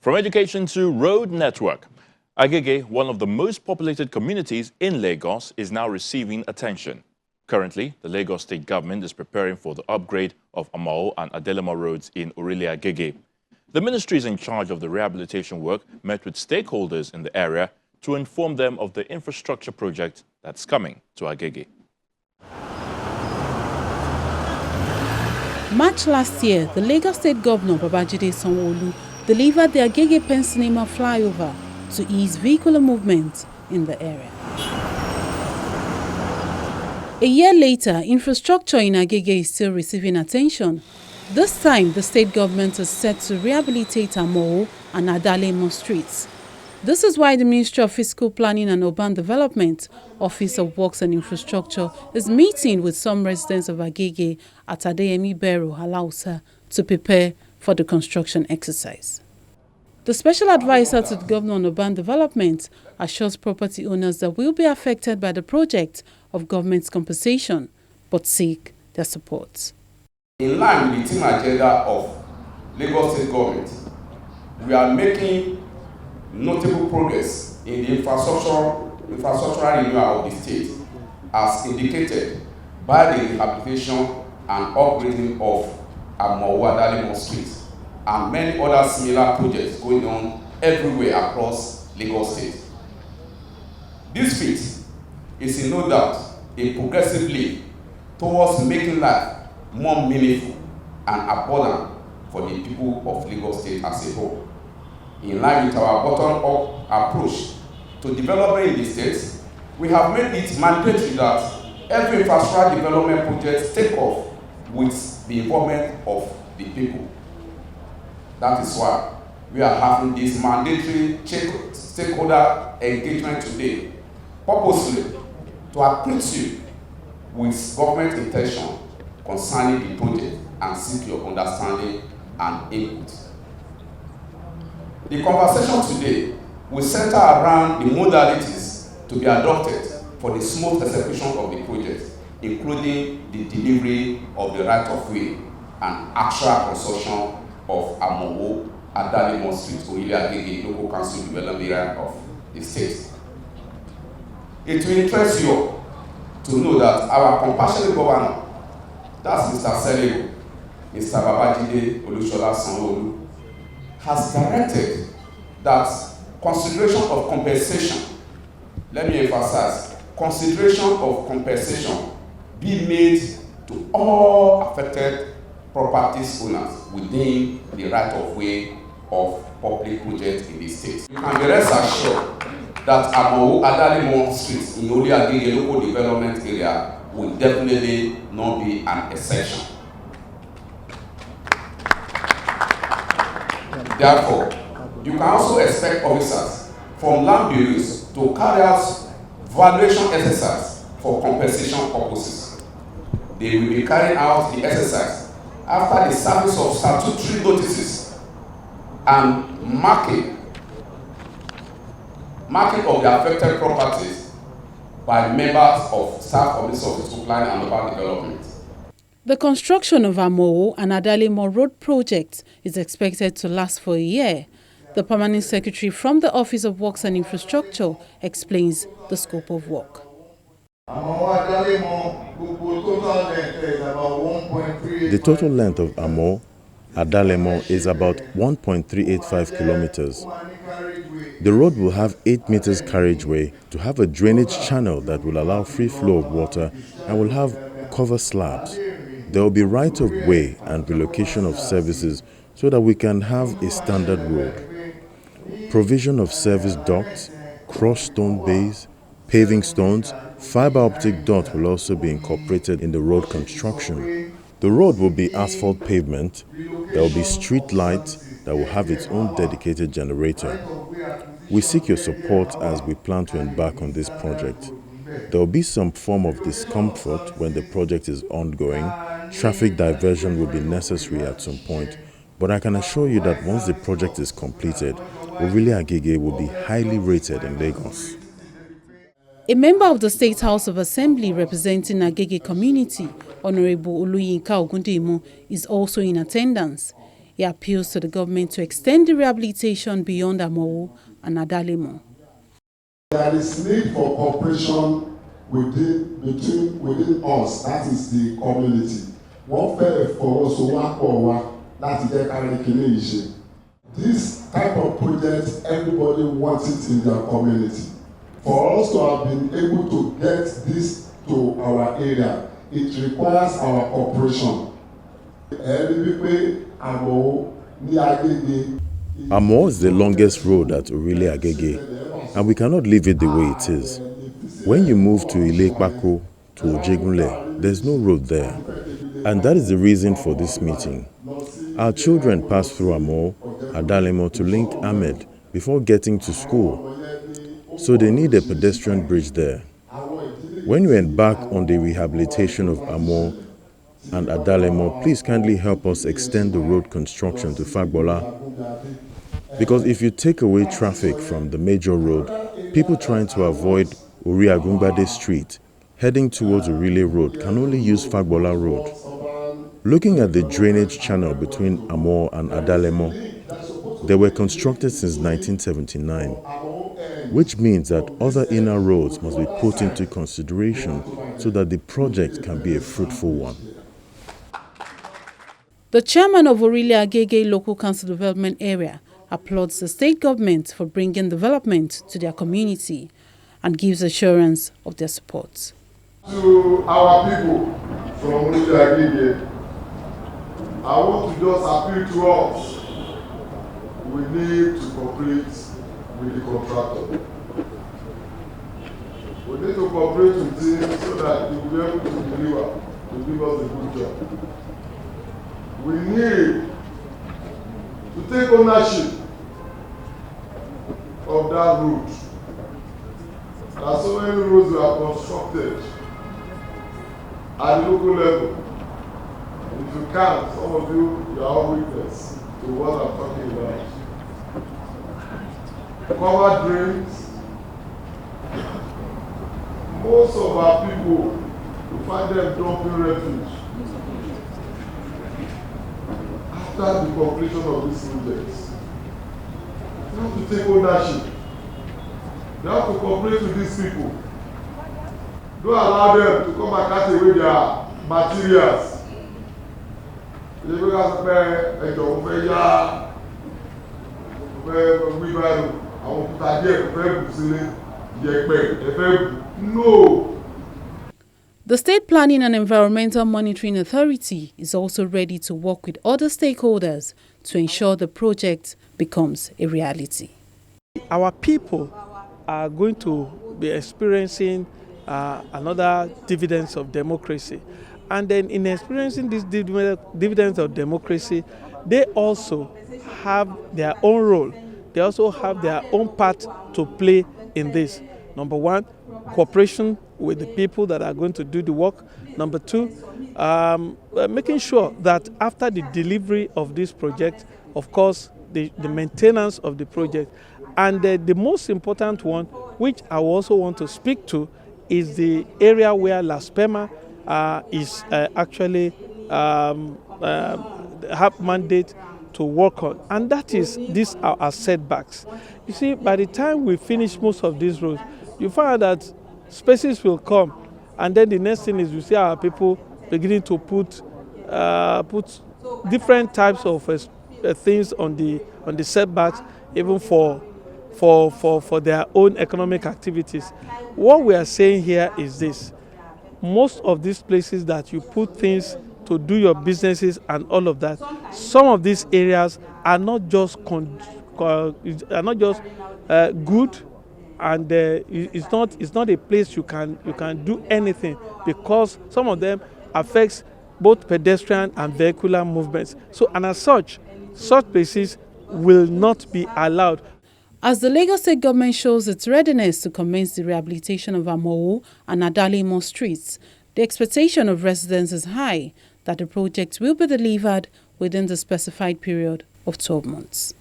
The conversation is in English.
From education to road network, Agege, one of the most populated communities in Lagos, is now receiving attention. Currently, the Lagos state government is preparing for the upgrade of Amoo and Adalemo roads in Agege. The ministries in charge of the rehabilitation work met with stakeholders in the area to inform them of the infrastructure project that's coming to Agege. March last year, the Lagos State Governor Babajide delivered the Agege Pensinema flyover to ease vehicular movement in the area. A year later, infrastructure in Agege is still receiving attention. This time, the state government is set to rehabilitate Amoo and Adalemo streets. This is why the Ministry of Fiscal Planning and Urban Development, Office of Works and Infrastructure, is meeting with some residents of Agege at Adalemo Halausa to prepare for the construction exercise. The special advisor to the Governor on Urban Development assures property owners that will be affected by the project of government's compensation, but seek their support. In line with the team agenda of Lagos State Government, we are making notable progress in the infrastructural renewal of the state, as indicated by the rehabilitation and upgrading of Amoo Adalemo Street and many other similar projects going on everywhere across Lagos State. This feat is in no doubt a progressive leap towards making life more meaningful and abundant for the people of Lagos State as a whole. In line with our bottom-up approach to development in the state, we have made it mandatory that every infrastructure development project take off with the involvement of the people. That is why we are having this mandatory stakeholder engagement today, purposely to acquaint you with government intention concerning the project and seek your understanding and input. The conversation today will center around the modalities to be adopted for the smooth execution of the project, including the delivery of the right-of-way and actual construction of Amoo Adalemo Street, Agege, local council development area of the state. It will interest you to know that our compassionate governor, that's Mr. Selego, Mr. Babajide Olusola, has directed that consideration of compensation, let me emphasize, consideration of compensation be made to all affected properties owners within the right-of-way of public projects in the state. You can be rest assured that Amoo Adalemo Street in Agege local development area will definitely not be an exception. Therefore, you can also expect officers from land bureaus to carry out valuation exercise for compensation purposes. They will be carrying out the exercise after the service of statutory notices and marking of the affected properties by members of staff of the Office of Fiscal Planning and Urban Development. The construction of Amoo and Adalemo road project is expected to last for a year. The permanent secretary from the Office of Works and Infrastructure explains the scope of work. The total length of Amoo Adalemo is about 1.385 kilometers. The road will have 8 meters carriageway to have a drainage channel that will allow free flow of water and will have cover slabs. There will be right-of-way and relocation of services so that we can have a standard road. Provision of service ducts, crushed stone bays, paving stones, fiber optic duct will also be incorporated in the road construction. The road will be asphalt pavement. There will be street lights that will have its own dedicated generator. We seek your support as we plan to embark on this project. There will be some form of discomfort when the project is ongoing. Traffic diversion will be necessary at some point, but I can assure you that once the project is completed, Agege will be highly rated in Lagos. A member of the State House of Assembly representing Agege community, Honorable Oluyinka Ogundemo, is also in attendance. He appeals to the government to extend the rehabilitation beyond Amoo and Adalemo. There is need for cooperation within us, that is the community. Wọ́n fẹ́ fọwọ́sowọ́pọ̀ wa láti jẹ́ kárí kíní yìí ṣe. This type of project, everybody wants it in their community. For us to have been able to get this to our area, it requires our cooperation. Amoo is the longest road at Orile Agege, and we cannot leave it the way it is. When you move to Ilekpako to Ojegunle, there's no road there. And that is the reason for this meeting. Our children pass through Amoo, Adalemo to link Ahmed before getting to school. So they need a pedestrian bridge there. When you embark on the rehabilitation of Amoo and Adalemo, please kindly help us extend the road construction to Fagbola. Because if you take away traffic from the major road, people trying to avoid Oriagungbade Street heading towards Orile Road can only use Fagbola Road. Looking at the drainage channel between Amoo and Adalemo, they were constructed since 1979, which means that other inner roads must be put into consideration so that the project can be a fruitful one. The chairman of Orile Agege Local Council Development Area applauds the state government for bringing development to their community and gives assurance of their support. To our people from Orile Agege, I want to just appeal to us. We need to cooperate with the contractor. We need to cooperate with him so that he will be able to deliver, to give us a good job. We need to take ownership of that route. There are so many roads that are constructed at the local level. If you can't, some of you are all witness to what I'm talking about. Covered drains. Most of our people, you find them dumping refuge after the completion of these projects. You have to take ownership. You have to cooperate with these people. Don't allow them to come and cut away their materials. No. The State Planning and Environmental Monitoring Authority is also ready to work with other stakeholders to ensure the project becomes a reality. Our people are going to be experiencing another dividends of democracy. And then in experiencing these dividends of democracy, they also have their own role. They also have their own part to play in this. Number one, cooperation with the people that are going to do the work. Number two, making sure that after the delivery of this project, of course, the maintenance of the project. And the most important one, which I also want to speak to, is the area where La Spema is actually have mandate to work on, and that is these are our setbacks. You see, by the time we finish most of these roads, you find that spaces will come, and then the next thing is you see our people beginning to put different types of things on the setbacks, even for their own economic activities. What we are saying here is this: most of these places that you put things to do your businesses and all of that, some of these areas are not just good, and it's not a place you can do anything, because some of them affects both pedestrian and vehicular movements. So, and as such places will not be allowed. As the Lagos State government shows its readiness to commence the rehabilitation of Amoo and Adalemo streets, the expectation of residents is high that the project will be delivered within the specified period of 12 months.